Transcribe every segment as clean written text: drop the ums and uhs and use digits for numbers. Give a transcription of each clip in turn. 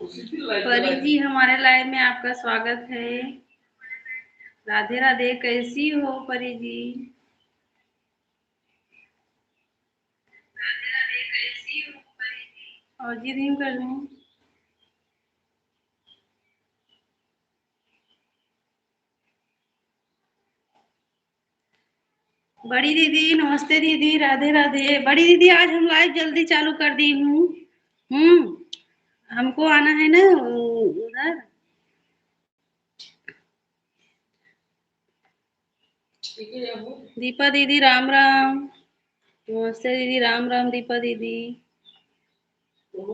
परी जी, हमारे लाइव में आपका स्वागत है। राधे राधे, कैसी हो परी जी? राधे राधे, कैसी हो परी जी? और जी नहीं कर लूं। बड़ी दीदी नमस्ते दीदी, राधे राधे। बड़ी दीदी, आज हम लाइव जल्दी चालू कर दी हूँ। हमको आना है ना उधर। दीपा दीदी राम राम। नमस्ते दीदी, राम राम दीपा दीदी।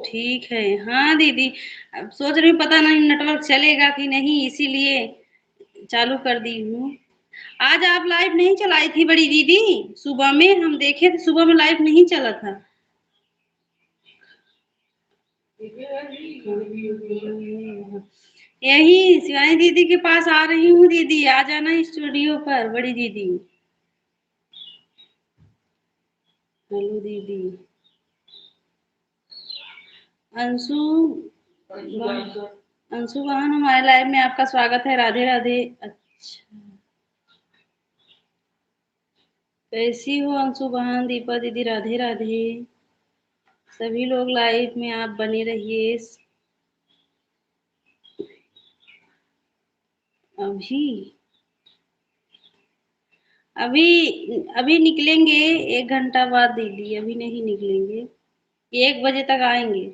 ठीक है। हाँ दीदी, अब सोच रही हूँ पता नहीं नेटवर्क चलेगा कि नहीं, इसीलिए चालू कर दी हूँ। आज आप लाइव नहीं चलाई थी बड़ी दीदी? सुबह में हम देखे थे, सुबह में लाइव नहीं चला था। यही शिवानी दीदी के पास आ रही हूँ दीदी, आ जाना स्टूडियो पर बड़ी दीदी। हेलो दीदी। अंशु अंशु बहन, हमारे लाइव में आपका स्वागत है। राधे राधे। अच्छा, कैसी हो अंशु बहन? दीपा दीदी राधे राधे। सभी लोग लाइव में आप बने रहिए। अभी अभी अभी निकलेंगे 1 घंटा बाद दीदी, अभी नहीं निकलेंगे। 1 बजे तक आएंगे।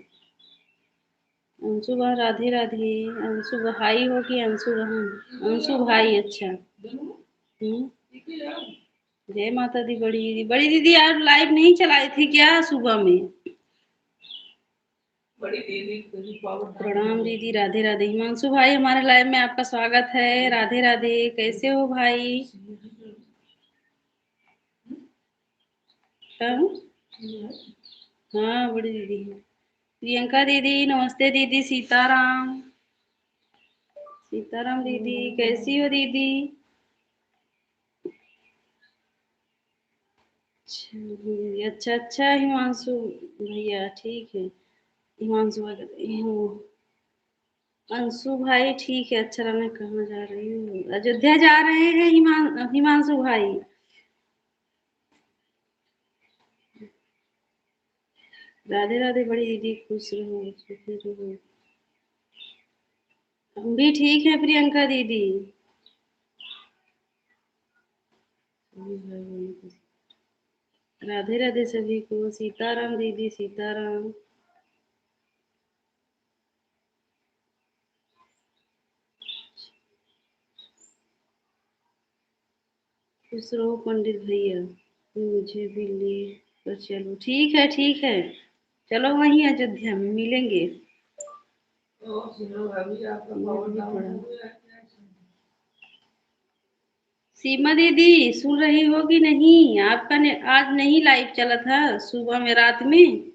अंशु बहन राधे राधे। अंशु भाई हो कि अंशु बहन? अंशु भाई, अच्छा। जय माता दी बड़ी दीदी। बड़ी दीदी, आप लाइव नहीं चलाई थी क्या सुबह में? प्रणाम दीदी, राधे राधे। हिमांशु भाई, हमारे लाइव में आपका स्वागत है। राधे राधे, कैसे हो भाई? हाँ हाँ, बड़ी दीदी। प्रियंका दीदी नमस्ते दीदी। सीताराम। सीताराम दीदी, कैसी हो दीदी? अच्छा अच्छा, हिमांशु भैया ठीक है। हिमांशु अंशु भाई ठीक है। अच्छा, मैं कहाँ जा रही हूँ? अयोध्या जा रहे हैं हिमांशु भाई। राधे राधे बड़ी दीदी, खुश रहो सुखी रहो। हम भी ठीक है प्रियंका दीदी। राधे राधे सभी को। सीताराम दीदी, सीताराम। खुश रहो पंडित भैया। मुझे भी ले तो चलो। ठीक है ठीक है, चलो वहीं अयोध्या में मिलेंगे। सीमा दीदी, सुन रही हो कि नहीं? आपका आज नहीं लाइव चला था सुबह में, रात में।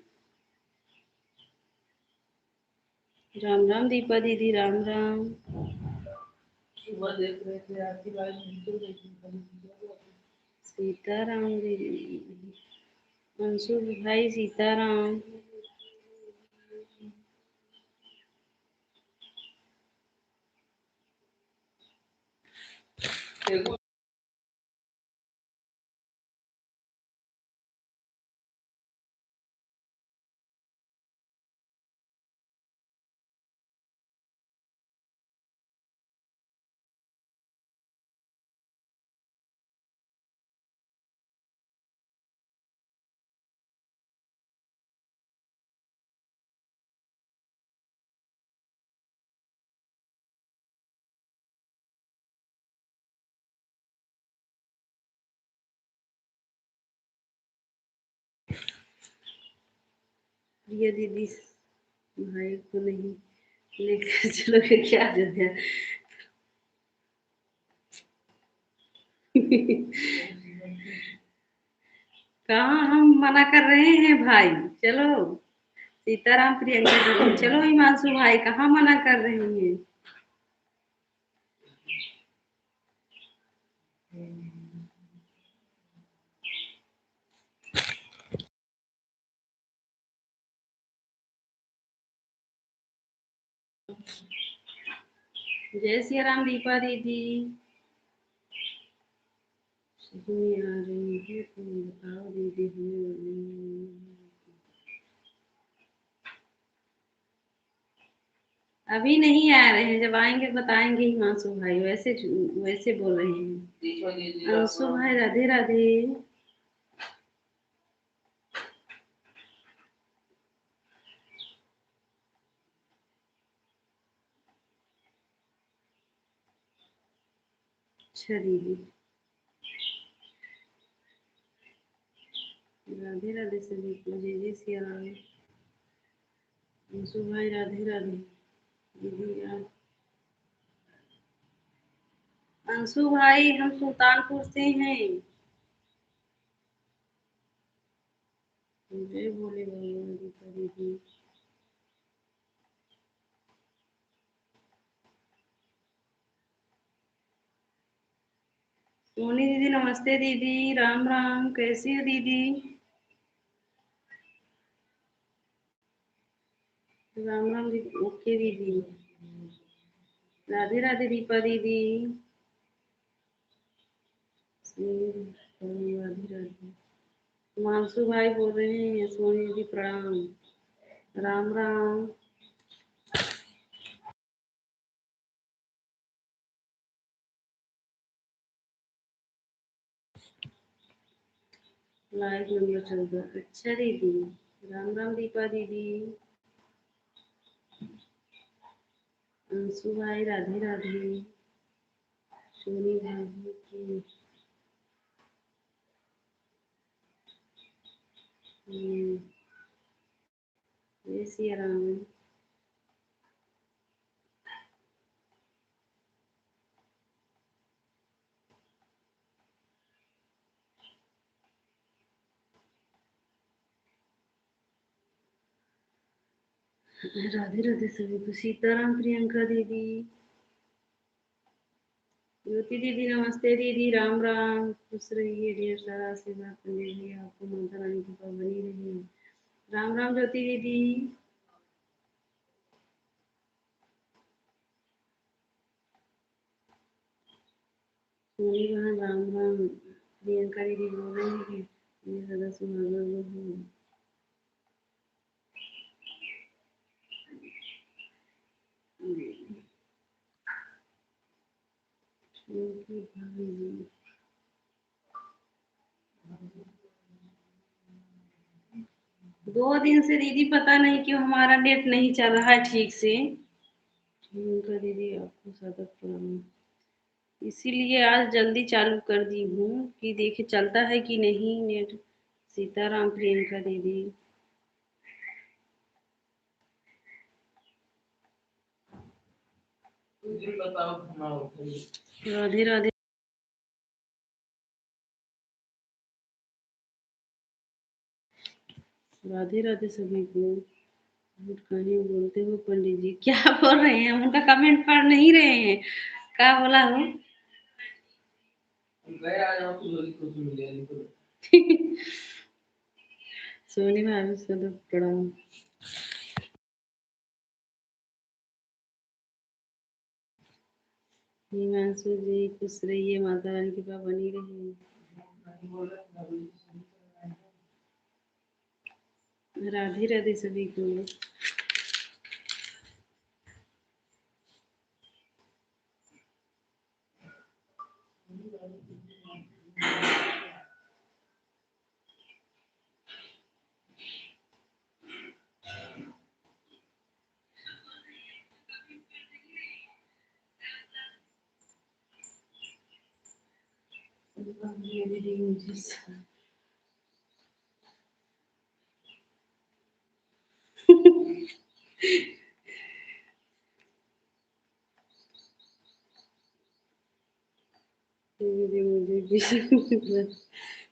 राम राम दीपा दीदी, राम राम। सुबह देख रहे थे आपकी लाइव। सीताराम दीदी, अंशु भाई सीताराम। ये दीदी भाई को नहीं लेकर चलोगे क्या अयोध्या? कहाँ हम मना कर रहे हैं भाई? चलो। सीताराम प्रियंका दीदी, चलो। हिमांशु भाई, कहाँ मना कर रहे हैं? जय सिया राम दीपा दीदी। नहीं आ रही है, तुम बताओ दीदी हमें। अभी नहीं आ रहे हैं, जब आएंगे बताएंगे हिमांशु भाई। वैसे वैसे बोल रहे हैं। अंशु भाई राधे राधे। अच्छा दीदी, राधे राधे सभी को, जय जय सिया राम। अंशु भाई राधे राधे। दीदी यार, अंशु भाई हम सुल्तानपुर से हैं। जय भोले बाबा दीपा दीदी। सोनी दीदी नमस्ते दीदी, राम राम, कैसी हो दीदी? राम राम दीदी, ओके दीदी। राधे राधे दीपा दीदी। राधे राधे। हिमांशु भाई बोल रहे हैं, सोनी दीदी प्रणाम, राम राम। लाइव नंबर चल रहा, अच्छा दीदी। राम राम दीपा दीदी। अंशु भाई राधे राधे। सोनी भाभी की। जय सिया राम। राधे राधे सभी को, सीताराम प्रियंका दीदी। ज्योति दीदी नमस्ते दीदी, राम राम, खुश रहिए, ढेर सारा आशीर्वाद मिलेगी आपको, माता रानी की कृपा बनी रही। राम राम ज्योति दीदी। सोनी बहन राम राम। प्रियंका दीदी बोल रही है कि ये सदा सुहागन रहो। उनकी भाभी। 2 दिन से दीदी पता नहीं क्यों हमारा नेट नहीं चल रहा है ठीक से। प्रियंका दीदी आपको सतत प्रणाम। इसीलिए आज जल्दी चालू कर दी हूँ कि देखे चलता है कि नहीं नेट। सीताराम प्रियंका दीदी। राधे राधे। राधे राधे सभी को। कहीं बोलते हो पंडित जी, क्या बोल रहे हैं? हम उनका कमेंट पढ़ नहीं रहे हैं। क्या बोला हो? सोनी भाभी सदब प्रणाम। हिमांशु जी खुश रहिए, माता रानी की कृपा बनी रही। राधे राधे सभी को।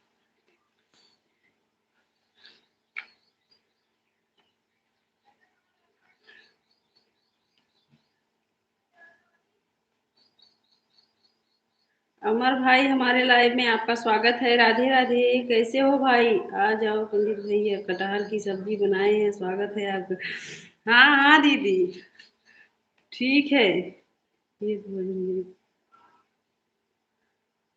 मुझे अमर भाई हमारे लाइव में आपका स्वागत है। राधे राधे, कैसे हो भाई? आ जाओ पंडित भैया, कटहल की सब्जी बनाए हैं, स्वागत है आपका। हाँ हाँ दीदी, ठीक है। ये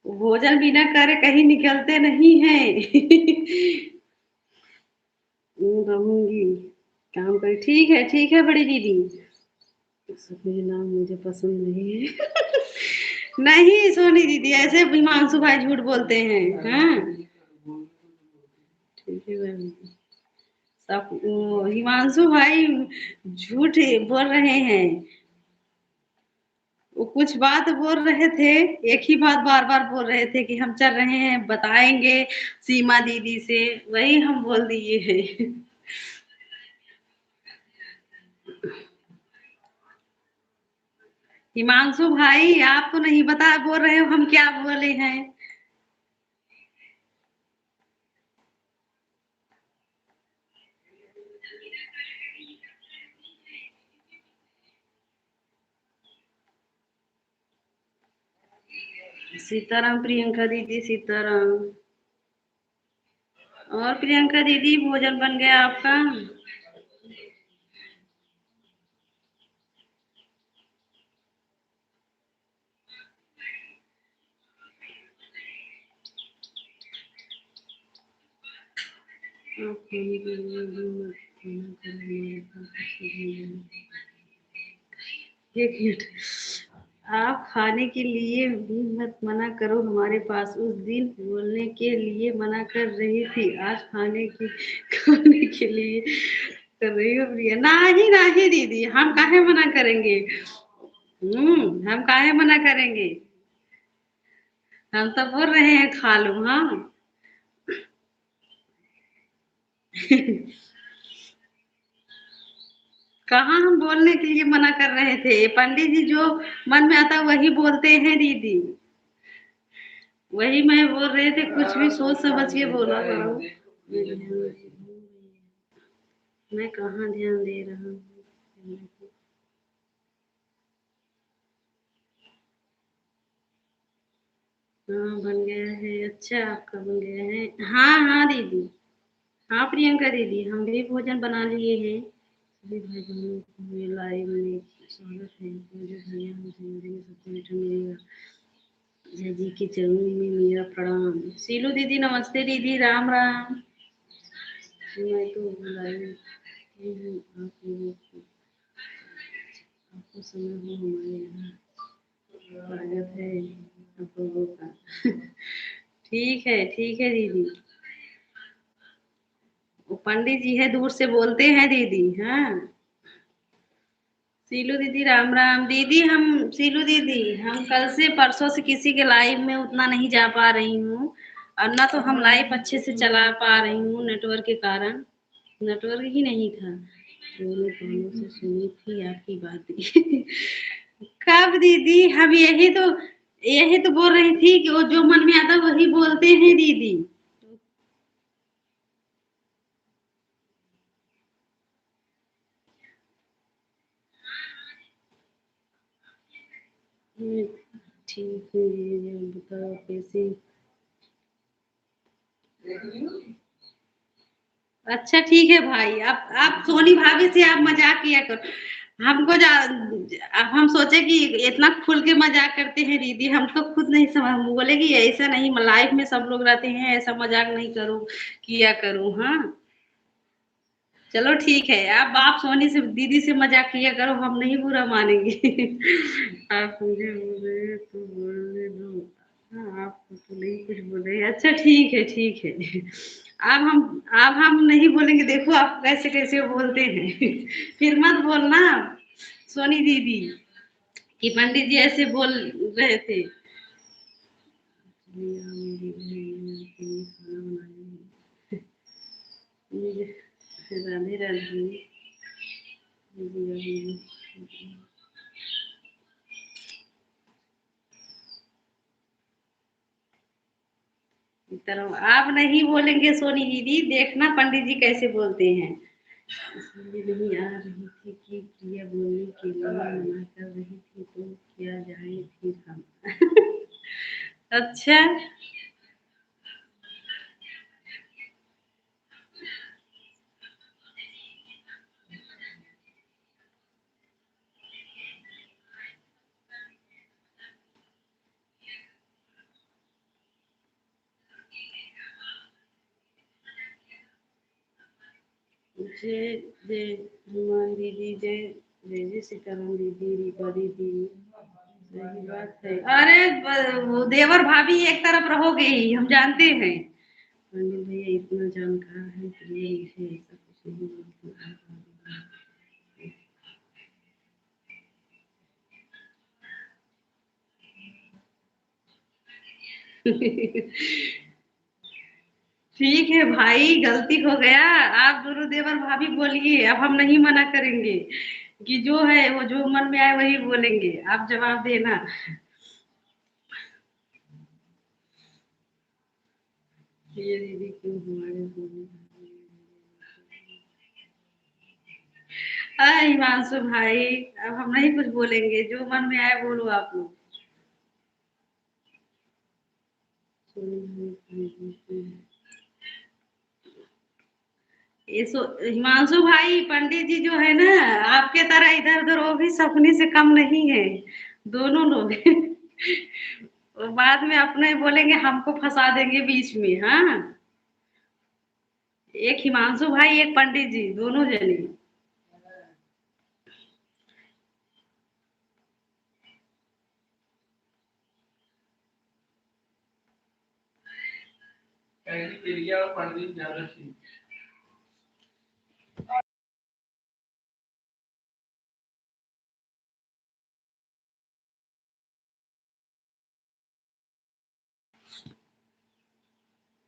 भोजन बिना करे कहीं निकलते नहीं हैं। रहूंगी, काम कर। ठीक है बड़ी दीदी। सभी नाम मुझे पसंद नहीं है। नहीं सोनी दीदी, ऐसे हिमांशु भाई झूठ बोलते हैं। हाँ ठीक है बहन। सब हिमांशु भाई झूठ बोल रहे हैं। वो कुछ बात बोल रहे थे, एक ही बात बार बार बोल रहे थे कि हम चल रहे हैं बताएंगे सीमा दीदी से, वही हम बोल दिए हैं। हिमांशु भाई आप तो नहीं बता बोल रहे हो हम क्या बोले हैं। सीताराम प्रियंका दीदी सीताराम। और प्रियंका दीदी भोजन बन गया आपका? एक मिनट। आप खाने के लिए भी मत मना करो, हमारे पास उस दिन बोलने के लिए मना कर रही थी, आज खाने के लिए कर रही हो प्रिया। नहीं नहीं दीदी, हम काहे मना करेंगे। हम काहे मना करेंगे। हम तो बोल रहे हैं खा लो। हाँ। कहाँ हम बोलने के लिए मना कर रहे थे, पंडित जी जो मन में आता वही बोलते हैं दीदी। वही मैं बोल रहे थे, कुछ भी सोच समझ के बोला करो। मैं कहाँ ध्यान दे रहा हूँ। हाँ बन गया है। अच्छा आपका बन गया है। हाँ हाँ दीदी। हाँ प्रियंका दीदी, हम भी भोजन बना लिए हैं। सभी भाई बहनों को मेरे लाइव में स्वागत है। मुझे भैया हम जिंदगी सबको मीठा मिलेगा। जय जी के चरणों में मेरा प्रणाम। सीलू दीदी नमस्ते दीदी, राम राम। मैं तो लाइव हूँ, आप लोगों को आपको समय हो हमारे यहाँ स्वागत है आप लोगों का। ठीक है दीदी। वो पंडित जी है दूर से बोलते हैं दीदी। हाँ सीलू दीदी राम राम दीदी। हम सीलू दीदी, हम कल से परसों से किसी के लाइव में उतना नहीं जा पा रही हूँ, और ना तो हम लाइव अच्छे से चला पा रही हूँ नेटवर्क के कारण। नेटवर्क ही नहीं था। दोनों कानों से सुनी थी आपकी बातें। कब दीदी, हम यही तो बोल रही थी कि वो जो मन में आता वही बोलते हैं दीदी। हम्म, ठीक है ये बताओ कैसे। अच्छा ठीक है भाई, आप सोनी भाभी से आप मजाक किया करो। हमको जा अब हम सोचे कि इतना खुल के मजाक करते हैं दीदी, हम तो खुद नहीं समझ, हम बोले कि ऐसा नहीं, लाइफ में सब लोग रहते हैं, ऐसा मजाक नहीं करो किया करो। हाँ चलो ठीक है, आप सोनी से दीदी से मजाक किया करो, हम नहीं बुरा मानेंगे। आप मुझे बोल रहे हैं तो बोलने दो। हाँ आप तो नहीं कुछ बोल रहे हैं। अच्छा ठीक है। अब हम नहीं बोलेंगे, देखो आप कैसे कैसे बोलते हैं। फिर मत बोलना सोनी दीदी कि पंडित जी ऐसे बोल रहे थे। मेरी बहन के लिए खाना बनाने राधे राधे। तरह आप नहीं बोलेंगे सोनी दीदी, देखना पंडित जी कैसे बोलते हैं। इसलिए नहीं आ रही थी कि प्रिया बोलने के लिए मना कर रही थी, तो क्या जाए फिर हम। अच्छा जय जय हनुमान दीदी, जय जय जय सीताराम दीदी, रीपा दीदी। सही बात है। अरे वो देवर भाभी एक तरफ रहोगे ही, हम जानते हैं। पंडित भैया इतना जानकार है कि ये इसे ऐसा कुछ नहीं बोलते। ठीक है भाई, गलती हो गया। आप दोनों देवर भाभी बोलिए, अब हम नहीं मना करेंगे कि जो है वो जो मन में आए वही बोलेंगे, आप जवाब देना। ये दीदी क्यों हमारे बोले? हिमांशु भाई, अब हम नहीं कुछ बोलेंगे, जो मन में आए बोलो आप लोग। ये हिमांशु भाई, पंडित जी जो है ना, आपके तरह इधर उधर वो भी सपने से कम नहीं है, दोनों लोग। और बाद में अपने बोलेंगे हमको फंसा देंगे बीच में। हाँ, एक हिमांशु भाई, एक पंडित जी, दोनों जने।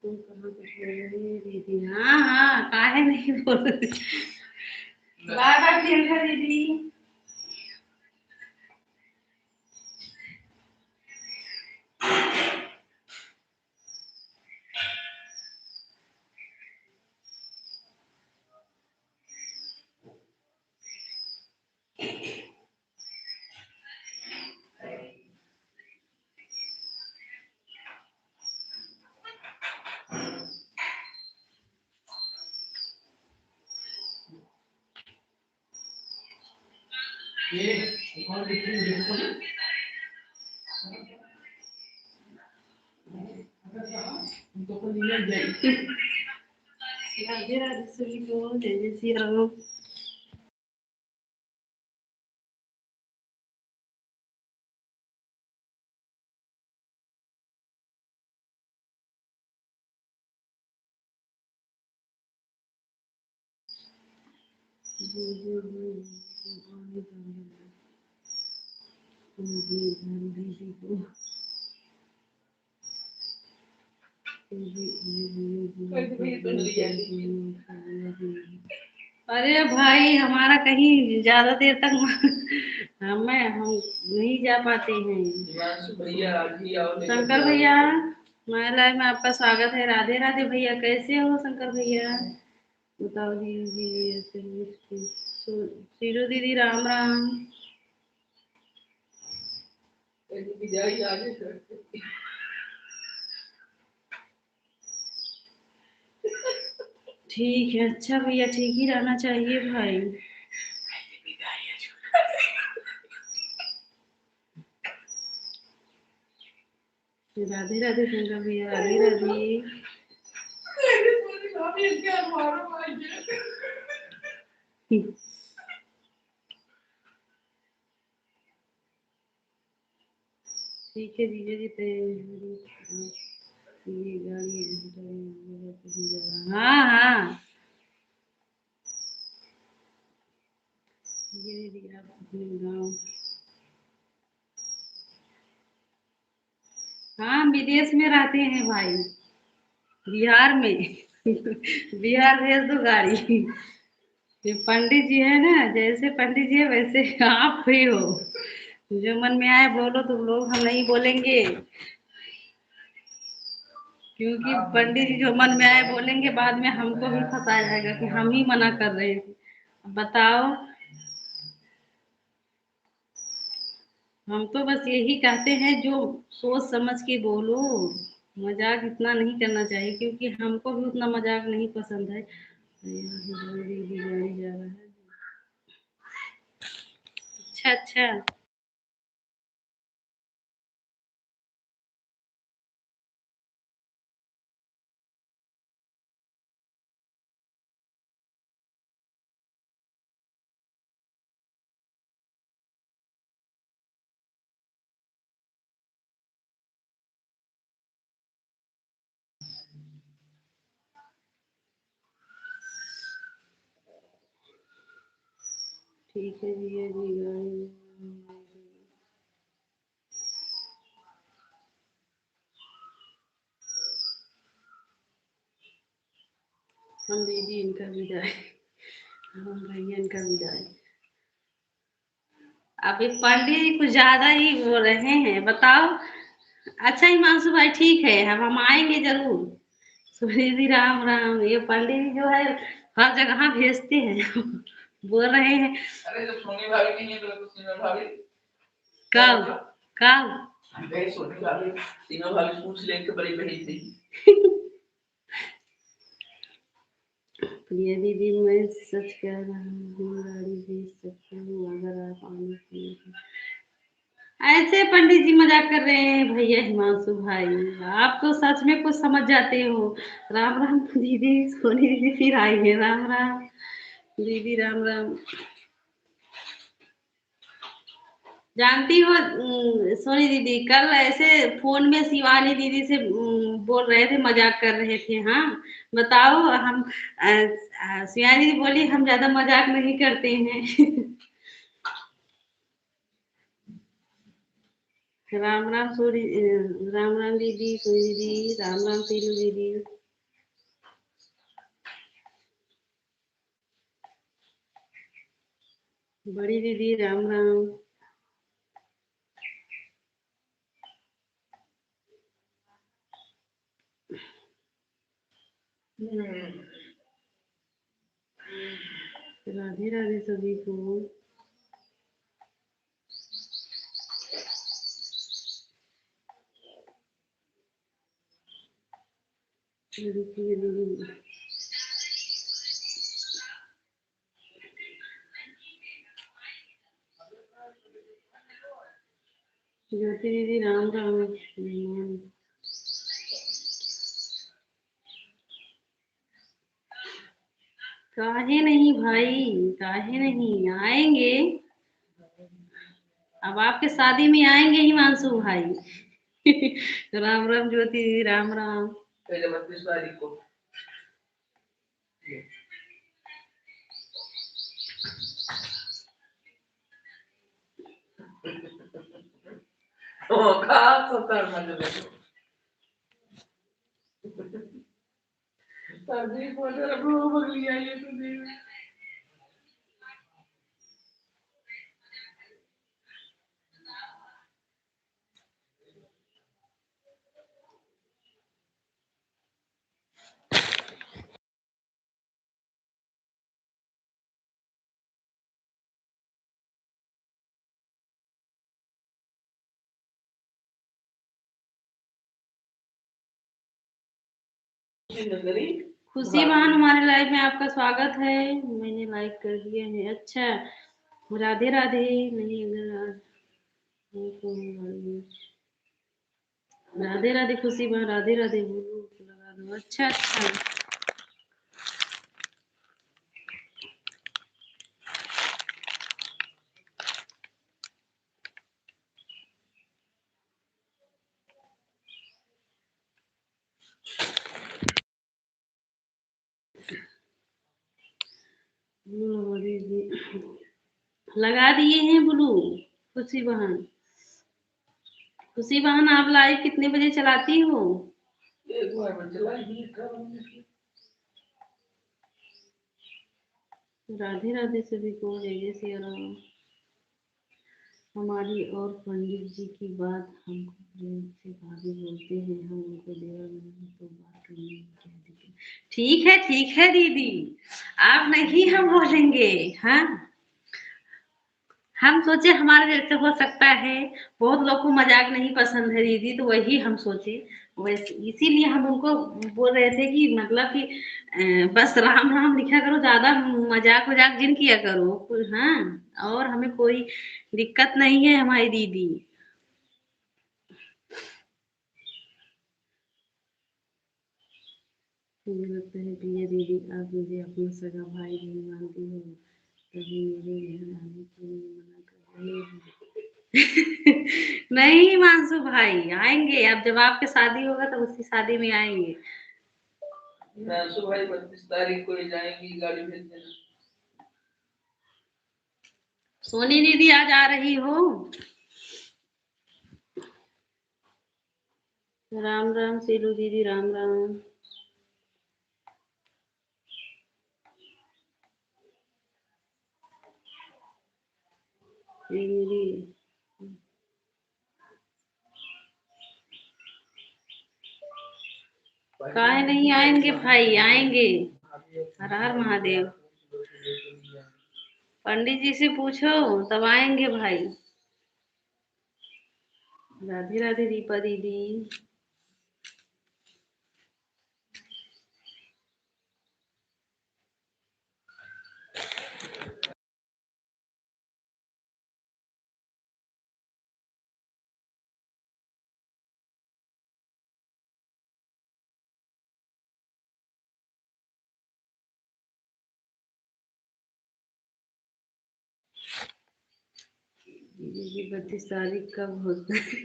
तुम कहाँ कुछ बोल रही दीदी? हाँ हाँ, काहे नहीं बोल रही। बाय बाय प्रियंका दीदी। राधे राधे सभी को, जय जय श्री राम। अरे भाई, हमारा कहीं ज्यादा देर तक हम नहीं जा पाते हैं। शंकर भैया, माया लाइव में आपका स्वागत है। राधे राधे भैया, कैसे हो शंकर भैया? बताओ दीदी। सीरू दीदी, राम राम। ठीक है, अच्छा भैया, ठीक ही रहना चाहिए भाई। राधे राधे शंकर भैया, राधे राधे। ठीक है जीजा जी, ये गाड़ी। हाँ हाँ, ये दीदी आप अपने गाँव। हाँ, विदेश में रहते हैं भाई, बिहार में। बिहार भेज दो गाड़ी। ये पंडित जी है ना, जैसे पंडित जी है वैसे आप भी हो। जो मन में आए बोलो, तुम लोग, हम नहीं बोलेंगे, क्योंकि पंडित जी जो मन में आए बोलेंगे, बाद में हमको भी फंसाया जाएगा कि हम ही मना कर रहे हैं। बताओ, हम तो बस यही कहते हैं, जो सोच समझ के बोलो। मजाक इतना नहीं करना चाहिए, क्योंकि हमको भी उतना मजाक नहीं पसंद है। गाड़ी जा रहा है। अच्छा अच्छा। ठीक है भैया जी गाड़ी हम दीदी इनका विदाई हम भैया इनका विदाई। अभी पंडित जी कुछ ज्यादा ही बोल रहे हैं, बताओ। अच्छा हिमांशु भाई ठीक है, हम आएंगे जरूर। सूर्य जी राम राम। ये पंडित जी जो है हर जगह भेजते हैं बोल रहे हैं। अरे तो सोनी भाभी की नहीं तो सीमा भाभी कब कब गए सोनी भाभी सीमा भाभी पूछ लेके बड़ी बहन थी प्रिया दीदी मैं सच कह रहा हूँ, गाड़ी भेज सकती हूँ अगर आप आने के। ऐसे पंडित जी मजाक कर रहे हैं भैया हिमांशु भाई। आप तो सच में कुछ समझ जाते हो। राम राम दीदी सोनी दीदी फिर आई है। राम राम दीदी राम राम। जानती हो सोनी दीदी कल ऐसे फोन में शिवानी दीदी से बोल रहे थे, मजाक कर रहे थे। हाँ बताओ हम शिवानी दीदी बोली हम ज्यादा मजाक नहीं करते हैं राम राम सोनी राम राम दीदी सोनी दीदी राम राम तीनू दीदी। बड़ी दीदी राम राम। राधे राधे सभी को। रुकिए दीदी। ज्योति दीदी राम राम। काहे नहीं भाई, काहे नहीं आएंगे। अब आपके शादी में आएंगे हिमांशु भाई राम राम ज्योति दीदी राम राम। पहले 32 तारीख को ओ कहाँ सत्तर मजे सर्दी को जरा भूख लिया ये तुझे। खुशी बहन हमारे लाइव में आपका स्वागत है। मैंने लाइक कर दिया है। अच्छा राधे राधे। नहीं अगर राधे राधे खुशी बहन राधे राधे बोलो लगा दो। अच्छा अच्छा लगा दिए हैं ब्लू। खुशी बहन खुशी बहन आप लाइव कितने बजे चलाती हो? राधे राधे सभी को जय जय सिया राम। हमारी और पंडित जी की बात हमको प्रेम से भाभी बोलते हैं, हम उनको देवर नहीं तो बात करने में क्या दिक्कत। ठीक है दीदी आप नहीं हम बोलेंगे। हाँ हम सोचे हमारे जैसे हो सकता है। बहुत लोग को मजाक नहीं पसंद है दीदी, तो वही हम सोचे। वैसे इसीलिए हम उनको बोल रहे थे कि मतलब कि बस राम राम लिखा करो, ज्यादा मजाक वजाक जिन किया करो। हाँ और हमें कोई दिक्कत नहीं है हमारी दीदी। मुझे लगता है प्रिया दीदी आप मुझे अपना सगा भाई नहीं मानती हो, तभी मेरे घर आने के लिए मना कर रहे हो नहीं मानसू भाई आएंगे, अब जब आपके शादी होगा तो उसी शादी में आएंगे। मानसू भाई 32 तारीख को जाएंगी गाड़ी भेज देना। सोनी दीदी आज आ रही हो? राम राम सीलू दीदी, राम राम। ये मेरी काहे नहीं आएंगे भाई, आएंगे। हर हर महादेव। पंडित जी से पूछो तब आएंगे भाई। राधे राधे दीपा दीदी। दीदी 32 तारीख कब होता है?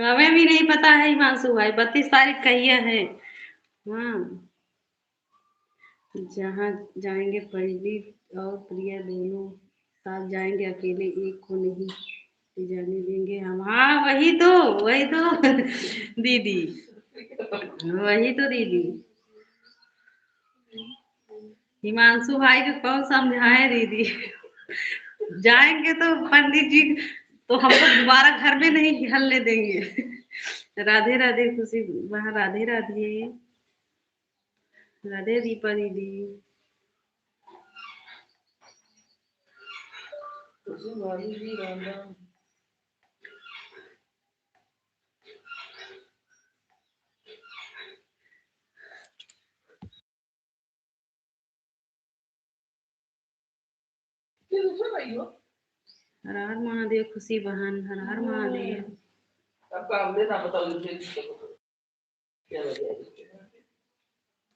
हमें भी नहीं पता है हिमांशु भाई, 32 तारीख कहिए है। हाँ, जहाँ जाएंगे पंडित और प्रिया दोनों साथ जाएंगे, अकेले एक को नहीं ले जाने देंगे हम। हाँ वही तो, वही तो दीदी, वही तो दीदी। हिमांशु भाई को कौन समझाए दीदी। जाएंगे तो पंडित जी तो हमको दोबारा घर में नहीं ढलने देंगे। राधे राधे खुशी, वहाँ राधे राधे। राधे दीपा दीदी। हर हर महादेव खुशी बहन, हर हर महादेव।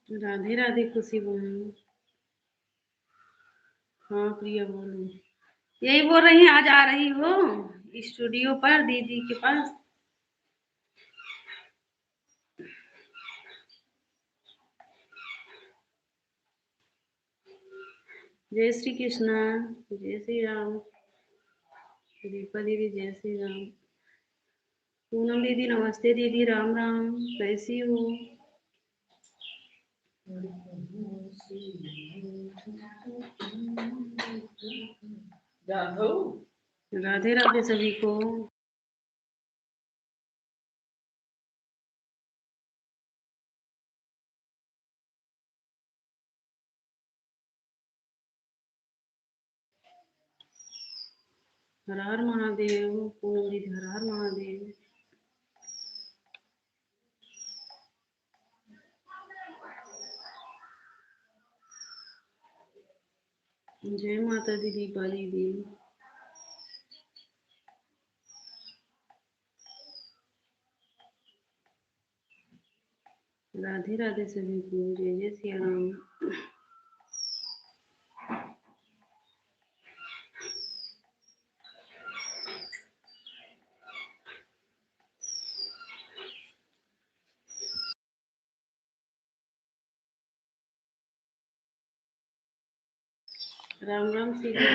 राधे राधे खुशी बहन। हाँ प्रिया बोलो। यही बोल रही हैं, आज आ रही हो स्टूडियो पर दीदी के पास। जय श्री कृष्णा, जय श्री राम। दीपा दीदी जय श्री राम। पूनम दीदी नमस्ते दीदी, राम राम, कैसी हो? राधे राधे सभी को। हर हर महादेव। पूनम दीदी हर हर महादेव। जय माता दी दीपा दीदी। राधे राधे सभी को, जय जय सिया राम। राम राम सीधी।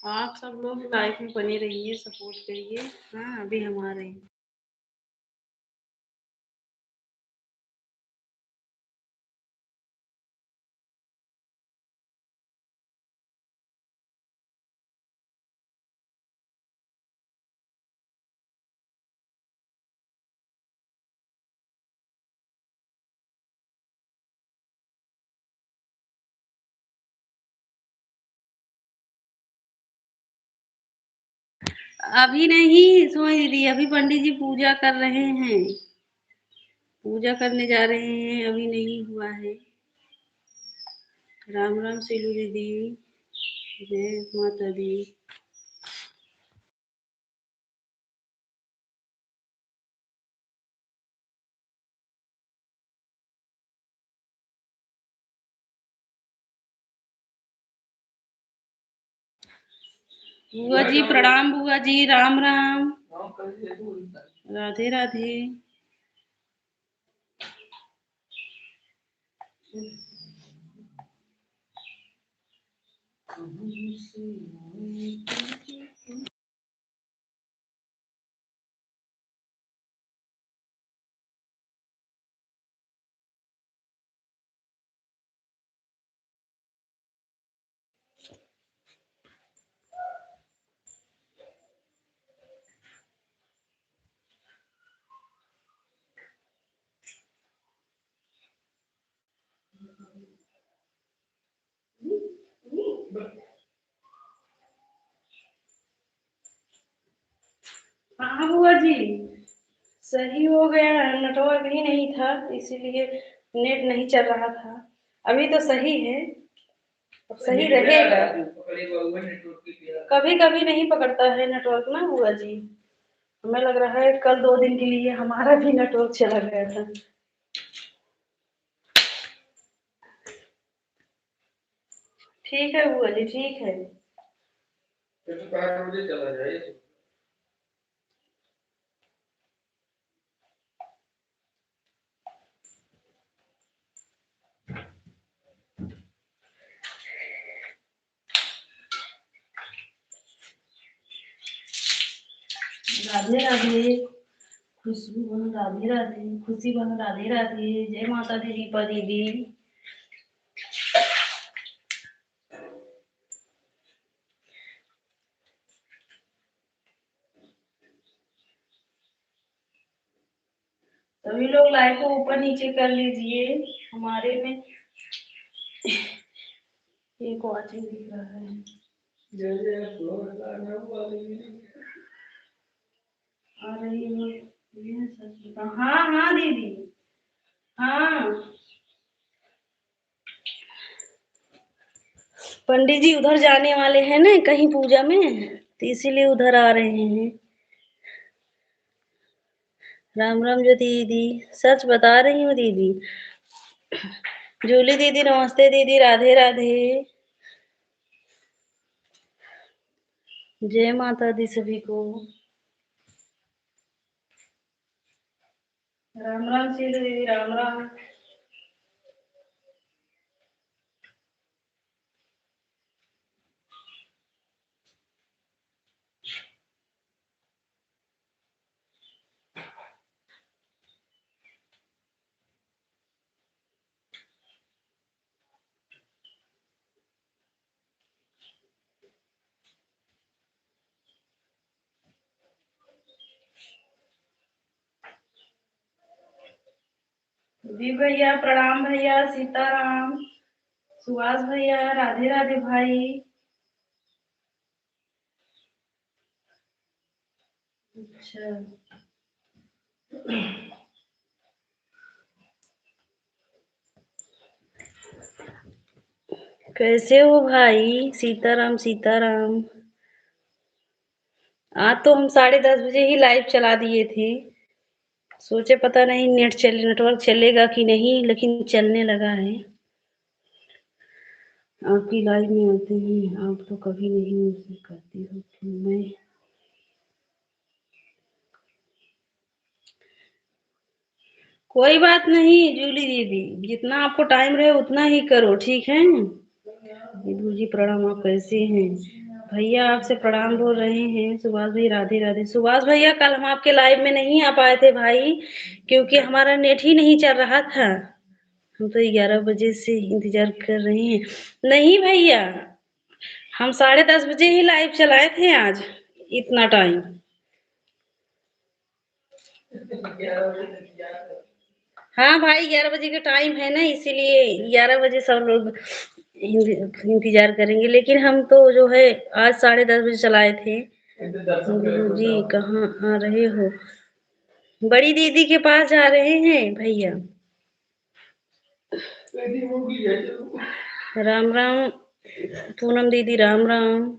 आप सब लोग लाइफ में बने रहिए, सपोर्ट करिए। हाँ अभी हम आ रहे हैं। अभी नहीं सोई दीदी, अभी पंडित जी पूजा कर रहे हैं। पूजा करने जा रहे हैं, अभी नहीं हुआ है। राम राम सीलू दीदी, जय माता दी। बुआ जी प्रणाम, बुआ जी राम राम। राधे राधे। हाँ बुआ जी, सही हो गया। नेटवर्क ही नहीं था इसीलिए नेट नहीं चल रहा था। अभी तो सही है, अब सही रहेगा। कभी कभी नहीं पकड़ता है नेटवर्क ना बुआ जी। हमें लग रहा है कल 2 दिन के लिए हमारा भी नेटवर्क चला गया था। ठीक है बुआ जी, ठीक है। चला जाए। राधे राधे। खुशबू बहन राधे राधे। खुशी बहन राधे राधे। जय माता दी दीपा दीदी। सभी लोग लाइव को ऊपर नीचे कर लीजिए। हमारे में एक वॉचिंग दिख रहा है। आ रही हो? ये सच बता। हाँ हाँ दीदी, हाँ। पंडित जी उधर जाने वाले हैं ना कहीं पूजा में, तो इसीलिए उधर आ रहे हैं। राम राम जो दीदी, सच बता रही हूँ दीदी। जूली दीदी नमस्ते दीदी, राधे राधे। जय माता दी सभी को। राम राम शील दीदी, राम राम। जी भैया प्रणाम, भैया सीताराम। सुभाष भैया राधे राधे भाई। अच्छा, कैसे हो भाई? सीताराम सीताराम। आज तो हम 10:30 बजे ही लाइव चला दिए थे। सोचे पता नहीं नेटवर्क चलेगा कि नहीं, लेकिन चलने लगा है। आपकी लाइव में आते हैं, आप तो कभी नहीं मुझसे करती हो फिर मैं। कोई बात नहीं जूली दीदी, जितना आपको टाइम रहे उतना ही करो, ठीक है? विदु जी प्रणाम, आप कैसे हैं? भैया आपसे प्रणाम बोल रहे हैं। सुभाष भाई राधे राधे। सुभाष भैया कल हम आपके लाइव में नहीं आ पाए थे भाई, क्योंकि हमारा नेट ही नहीं चल रहा था। हम तो 11 बजे से इंतजार कर रहे हैं। नहीं भैया, हम 10:30 बजे ही लाइव चलाए थे आज, इतना टाइम। हाँ भाई, 11 बजे का टाइम है ना, इसीलिए 11 बजे सब लोग इंतजार करेंगे, लेकिन हम तो जो है आज 10:30 बजे चलाए थे। जी कहाँ आ रहे हो? बड़ी दीदी के पास जा रहे हैं भैया। राम राम पूनम दीदी, राम राम।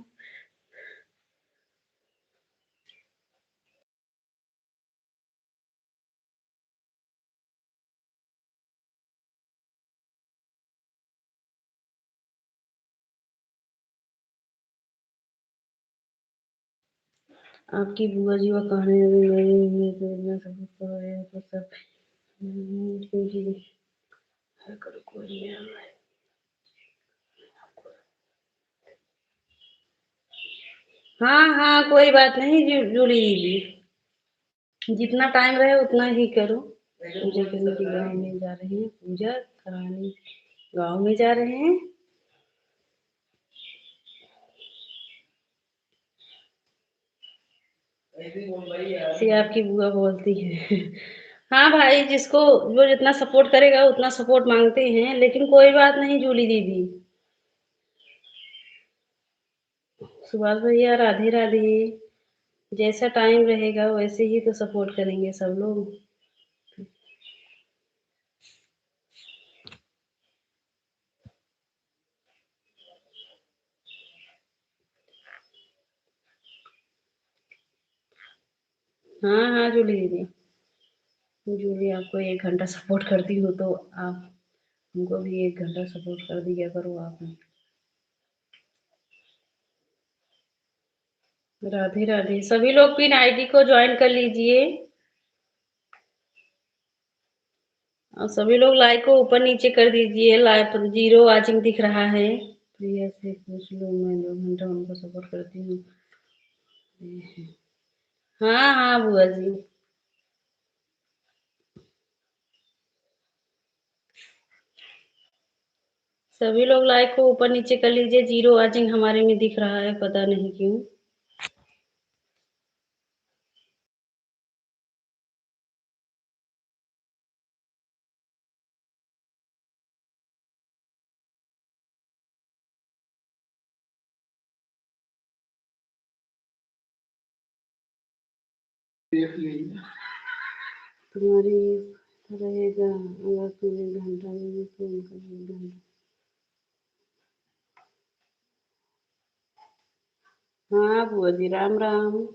आपकी बुआ जी वो कहने लगी मैं तो इतना सब तो है तो सब क्योंकि करो कोई नहीं। हाँ हाँ, कोई बात नहीं जूली दीदी, जितना टाइम रहे उतना ही करो। पूजा करने के गाँव में जा रहे हैं, पूजा कराने गाँव में जा रहे हैं। ऐसी आपकी बुआ बोलती है। हाँ भाई, जिसको जो जितना सपोर्ट करेगा उतना सपोर्ट मांगते हैं, लेकिन कोई बात नहीं जूली दीदी। सुभाष भैया राधे राधे। जैसा टाइम रहेगा वैसे ही तो सपोर्ट करेंगे सब लोग। हाँ हाँ जूली दीदी, जूली आपको 1 घंटा सपोर्ट करती हूँ तो आप हमको भी 1 घंटा सपोर्ट कर दिया करो आप। राधे राधे, सभी लोग पिन आईडी को ज्वाइन कर लीजिए और सभी लोग लाइक को ऊपर नीचे कर दीजिए। लाइक 0 वाचिंग दिख रहा है। प्रिया से पूछ लो, मैं 2 घंटा उनको सपोर्ट करती हूँ। हाँ हाँ बुआ जी। सभी लोग लाइक को ऊपर नीचे कर लीजिए। 0 वाचिंग हमारे में दिख रहा है, पता नहीं क्यों। तुम्हारी रहेगा अगर तुम 1 घंटा में तो उनका 1 घंटा। हाँ बुआ जी, राम राम।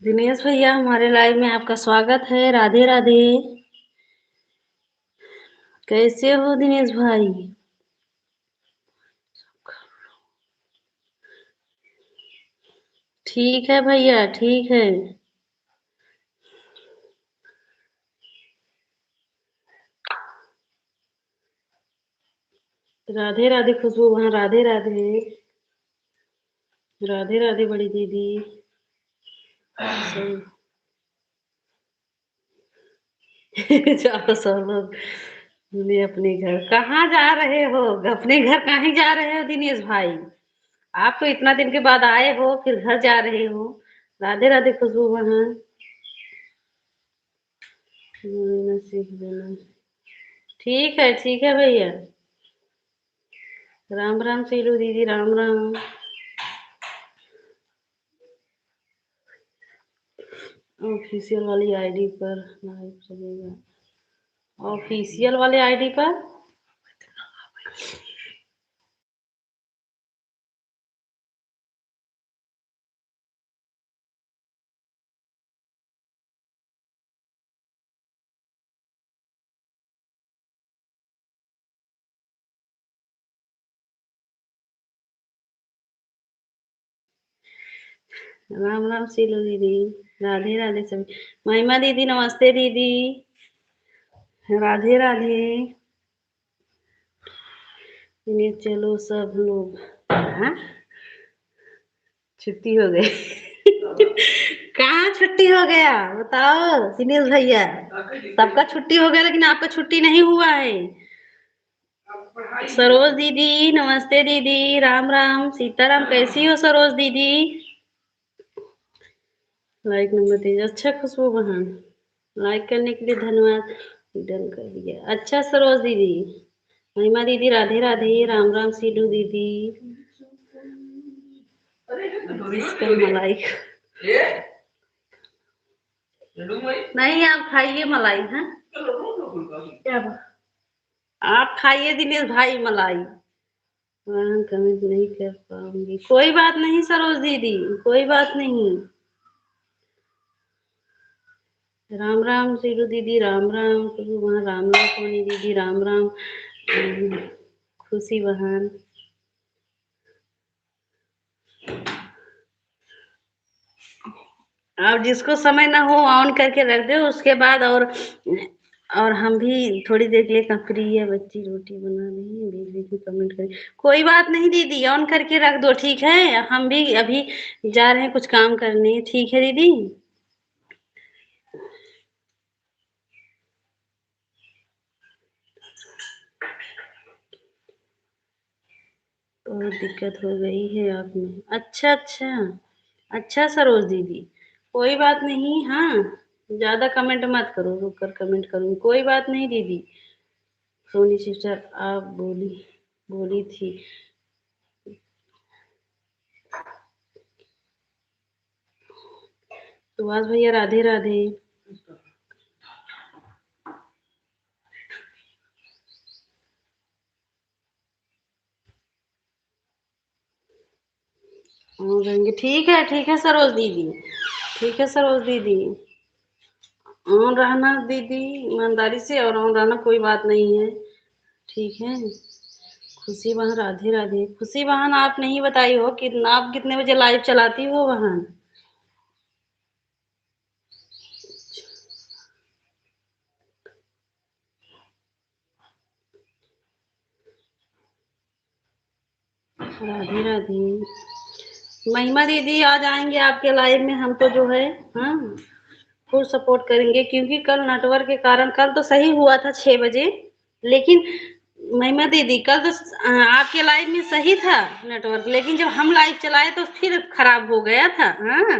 दिनेश भैया, हमारे लाइव में आपका स्वागत है। राधे राधे। कैसे हो दिनेश भाई? ठीक है भैया, ठीक है। राधे राधे खुशबू बहन, राधे राधे। राधे राधे बड़ी दीदी। सब जाओ सब लोग अपने अपने घर। कहाँ जा रहे हो? अपने घर कहीं जा रहे हो दिनेश भाई? आप तो इतना दिन के बाद आए हो, फिर घर जा रहे हो। राधे राधे खुशबू बहन। सीख लेना। ठीक है भैया। राम राम सीलू दीदी, राम राम। ऑफिशियल वाली आईडी पर लाइव चलेगा। ऑफिशियल वाले आईडी पर राम राम सीलू दीदी। राधे राधे सभी। महिमा दीदी नमस्ते दीदी। राधे राधे। ये चलो सब लोग। हाँ, छुट्टी हो गई। कहाँ छुट्टी हो गया बताओ दिनेश भैया। सबका छुट्टी हो गया लेकिन आपका छुट्टी नहीं हुआ है। सरोज दीदी नमस्ते दीदी। राम राम सीताराम कैसी हो सरोज दीदी। लाइक नंबर दीजिए। अच्छा खुशबू बहन लाइक करने के लिए धन्यवाद। डन कर दिया। अच्छा सरोज दीदी। महिमा दीदी राधे राधे। राम राम सीलू दीदी। इसका मलाई नहीं आप खाइए मलाई। हाँ क्या आप खाइए दिनेश भाई मलाई। वहाँ कमेंट नहीं कर पाऊंगी कोई बात नहीं सरोज दीदी कोई बात नहीं। राम राम सीरू दीदी राम राम वहाँ राम राम सोनी दीदी राम राम। खुशी बहन अब जिसको समय ना हो ऑन करके रख दो उसके बाद और हम भी थोड़ी देर के लिए फ्री है बच्ची रोटी बना रही है बीच बीच में कमेंट करें कोई बात नहीं दीदी ऑन करके रख दो ठीक है हम भी अभी जा रहे हैं कुछ काम करने ठीक है दीदी। बहुत दिक्कत हो गई है आप में। अच्छा अच्छा। अच्छा सरोज दीदी कोई बात नहीं। हाँ ज्यादा कमेंट मत करो रुक कर कमेंट करूंगी कोई बात नहीं दीदी। सोनी सिस्टर आप बोली बोली थी। सुभाष भैया राधे राधे। हाँ रहेंगे ठीक है सरोज दीदी। ठीक है सरोज दीदी। ऑन रहना दीदी ईमानदारी से और ऑन रहना कोई बात नहीं है। ठीक है। खुशी बहन राधे राधे। खुशी बहन आप नहीं बताई हो कि आप कितने बजे लाइव चलाती हो बहन। राधे राधे। महिमा दीदी आ जाएंगे आपके लाइव में हम तो जो है। हाँ फुल सपोर्ट करेंगे क्योंकि कल नेटवर्क के कारण कल तो सही हुआ था 6 बजे लेकिन महिमा दीदी कल तो आपके लाइव में सही था नेटवर्क लेकिन जब हम लाइव चलाए तो फिर खराब हो गया था। हाँ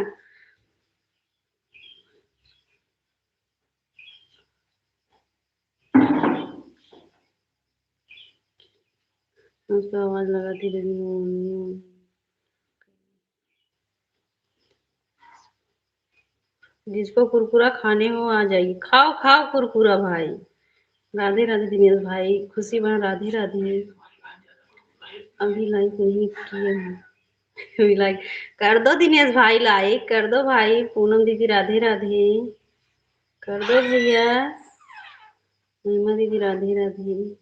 उसका आवाज लगाती रही। जिसको कुरकुरा खाने हो आ जाइए खाओ खाओ कुरकुरा भाई। राधे राधे दिनेश भाई खुशी बहन राधे राधे। अभी लाइक नहीं किए हैं। अभी लाइक कर दो दिनेश भाई लाइक कर दो भाई पूनम दीदी राधे राधे कर दो भैया। महिमा दीदी राधे राधे।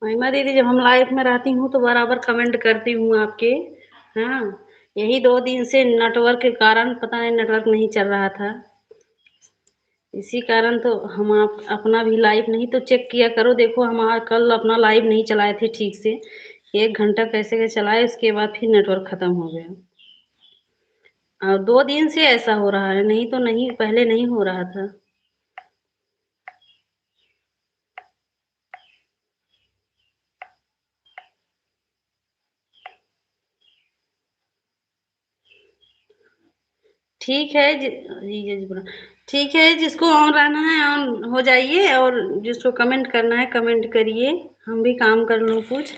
महिमा दीदी जब हम लाइफ में रहती हूँ तो बराबर कमेंट करती हूँ आपके। हाँ यही 2 दिन से नेटवर्क के कारण पता नहीं नेटवर्क नहीं चल रहा था इसी कारण तो हम आप अपना भी लाइव नहीं तो चेक किया करो देखो हम कल अपना लाइव नहीं चलाए थे ठीक से 1 घंटा कैसे कैसे चलाए उसके बाद फिर नेटवर्क खत्म हो गया। और 2 दिन से ऐसा हो रहा है नहीं तो नहीं पहले नहीं हो रहा था। ठीक है जी बोला। ठीक है जिसको ऑन रहना है ऑन हो जाइए और जिसको कमेंट करना है कमेंट करिए हम भी काम कर लूँ कुछ।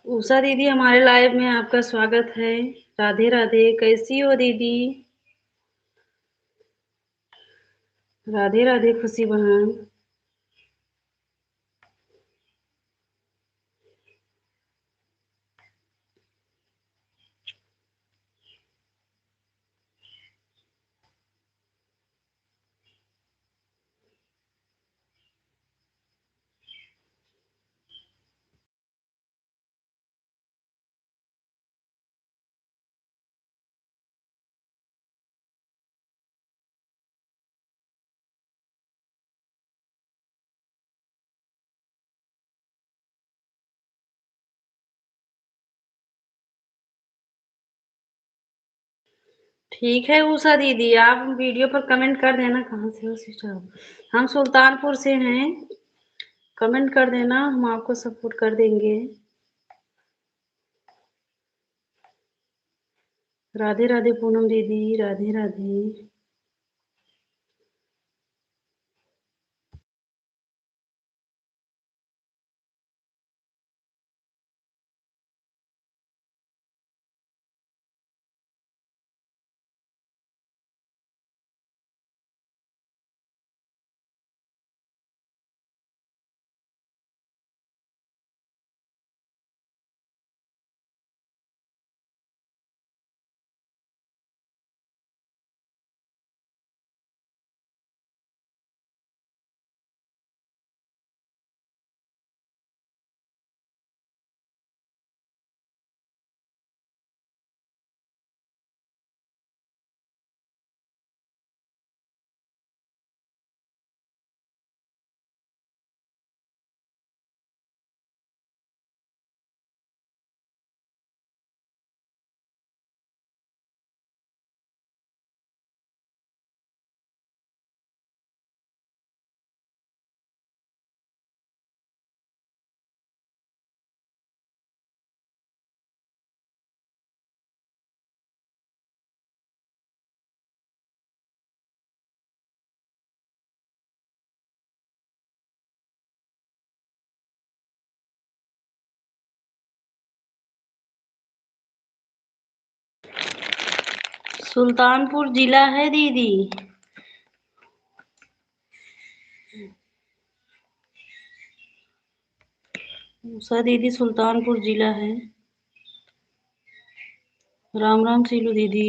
उषा दीदी हमारे लाइव में आपका स्वागत है। राधे राधे, कैसी हो दीदी? राधे राधे खुशी बहन। ठीक है उषा दीदी, आप वीडियो पर कमेंट कर देना। कहाँ से हो सिस्टर? हम सुल्तानपुर से हैं। कमेंट कर देना, हम आपको सपोर्ट कर देंगे। राधे राधे पूनम दीदी, राधे राधे। सुल्तानपुर जिला है दीदी। उषा दीदी सुल्तानपुर जिला है। राम राम सीलू दीदी।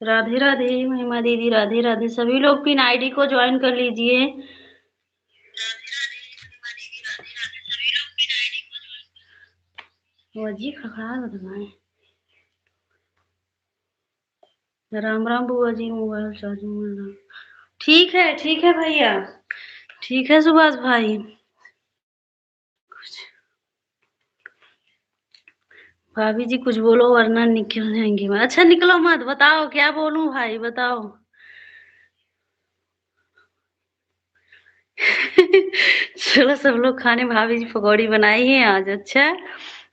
राधे राधे महिमा दीदी, राधे राधे। सभी लोग पिन आईडी को ज्वाइन कर लीजिए। वो जी खखा बताए। राम राम बुआ जी, मोबाइल चार्जिंग में लगा। ठीक है भैया, ठीक है सुभाष भाई। भाभी जी कुछ बोलो वरना निकल जाएंगी। अच्छा निकलो मत, बताओ क्या बोलूं भाई, बताओ। चलो सब लोग खाने, भाभी जी पकौड़ी बनाई है आज। अच्छा